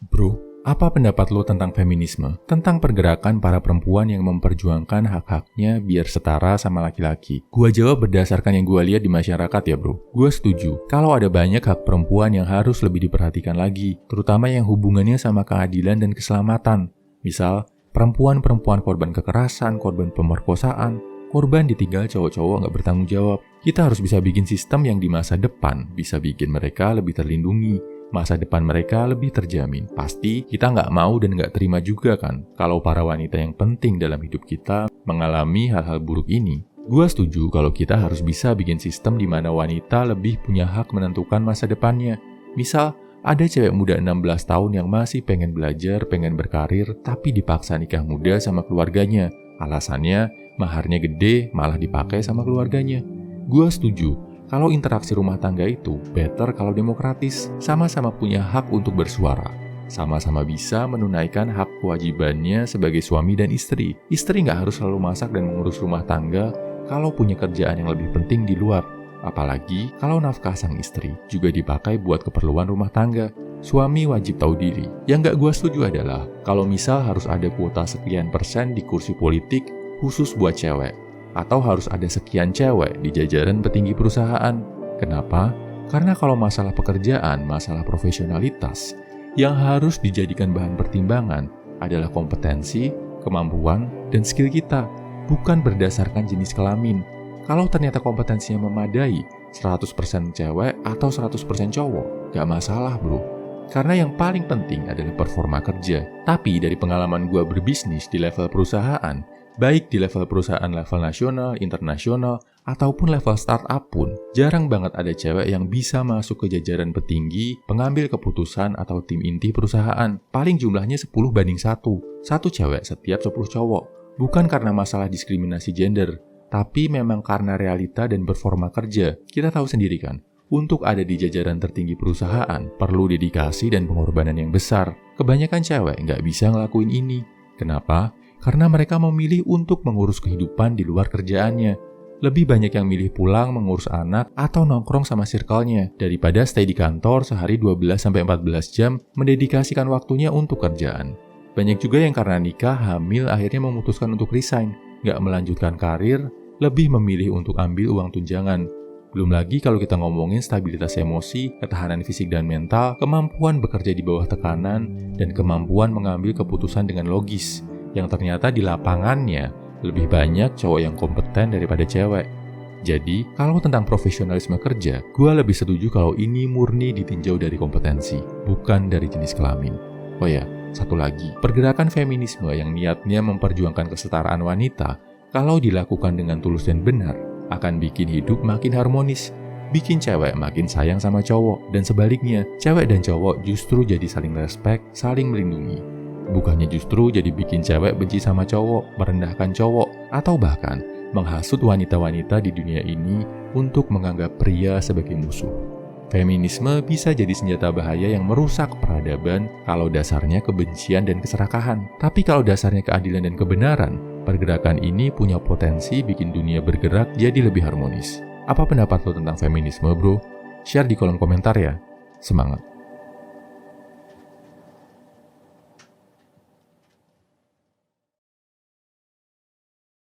Bro, apa pendapat lo tentang feminisme? Tentang pergerakan para perempuan yang memperjuangkan hak-haknya biar setara sama laki-laki. Gua jawab berdasarkan yang gua lihat di masyarakat ya bro. Gua setuju, kalau ada banyak hak perempuan yang harus lebih diperhatikan lagi, terutama yang hubungannya sama keadilan dan keselamatan. Misal, perempuan-perempuan korban kekerasan, korban pemerkosaan, korban ditinggal cowok-cowok nggak bertanggung jawab. Kita harus bisa bikin sistem yang di masa depan bisa bikin mereka lebih terlindungi. Masa depan mereka lebih terjamin. Pasti kita nggak mau dan nggak terima juga kan kalau para wanita yang penting dalam hidup kita mengalami hal-hal buruk ini. Gua setuju kalau kita harus bisa bikin sistem di mana wanita lebih punya hak menentukan masa depannya. Misal, ada cewek muda 16 tahun yang masih pengen belajar, pengen berkarir, tapi dipaksa nikah muda sama keluarganya. Alasannya, maharnya gede, malah dipakai sama keluarganya. Gua setuju kalau interaksi rumah tangga itu better kalau demokratis, sama-sama punya hak untuk bersuara, sama-sama bisa menunaikan hak kewajibannya sebagai suami dan istri. Istri nggak harus selalu masak dan mengurus rumah tangga kalau punya kerjaan yang lebih penting di luar. Apalagi kalau nafkah sang istri juga dipakai buat keperluan rumah tangga. Suami wajib tahu diri. Yang nggak gue setuju adalah kalau misal harus ada kuota sekian persen di kursi politik khusus buat cewek, atau harus ada sekian cewek di jajaran petinggi perusahaan. Kenapa? Karena kalau masalah pekerjaan, masalah profesionalitas, yang harus dijadikan bahan pertimbangan adalah kompetensi, kemampuan, dan skill kita, bukan berdasarkan jenis kelamin. Kalau ternyata kompetensinya memadai, 100% cewek atau 100% cowok, gak masalah bro. Karena yang paling penting adalah performa kerja. Tapi dari pengalaman gue berbisnis di level perusahaan, baik di level perusahaan level nasional, internasional, ataupun level startup pun, jarang banget ada cewek yang bisa masuk ke jajaran petinggi, pengambil keputusan atau tim inti perusahaan. Paling jumlahnya 10:1. Satu cewek setiap 10 cowok. Bukan karena masalah diskriminasi gender, tapi memang karena realita dan performa kerja. Kita tahu sendiri kan, untuk ada di jajaran tertinggi perusahaan, perlu dedikasi dan pengorbanan yang besar. Kebanyakan cewek nggak bisa ngelakuin ini. Kenapa? Karena mereka memilih untuk mengurus kehidupan di luar kerjaannya. Lebih banyak yang milih pulang mengurus anak atau nongkrong sama circle-nya daripada stay di kantor sehari 12-14 jam mendedikasikan waktunya untuk kerjaan. Banyak juga yang karena nikah, hamil, akhirnya memutuskan untuk resign, nggak melanjutkan karir, lebih memilih untuk ambil uang tunjangan. Belum lagi kalau kita ngomongin stabilitas emosi, ketahanan fisik dan mental, kemampuan bekerja di bawah tekanan, dan kemampuan mengambil keputusan dengan logis. Yang ternyata di lapangannya lebih banyak cowok yang kompeten daripada cewek. Jadi, kalau tentang profesionalisme kerja, gue lebih setuju kalau ini murni ditinjau dari kompetensi, bukan dari jenis kelamin. Oh ya, satu lagi, pergerakan feminisme yang niatnya memperjuangkan kesetaraan wanita, kalau dilakukan dengan tulus dan benar, akan bikin hidup makin harmonis, bikin cewek makin sayang sama cowok, dan sebaliknya, cewek dan cowok justru jadi saling respect, saling melindungi. Bukannya justru jadi bikin cewek benci sama cowok, merendahkan cowok, atau bahkan menghasut wanita-wanita di dunia ini untuk menganggap pria sebagai musuh. Feminisme bisa jadi senjata bahaya yang merusak peradaban kalau dasarnya kebencian dan keserakahan. Tapi kalau dasarnya keadilan dan kebenaran, pergerakan ini punya potensi bikin dunia bergerak jadi lebih harmonis. Apa pendapat lo tentang feminisme bro? Share di kolom komentar ya. Semangat!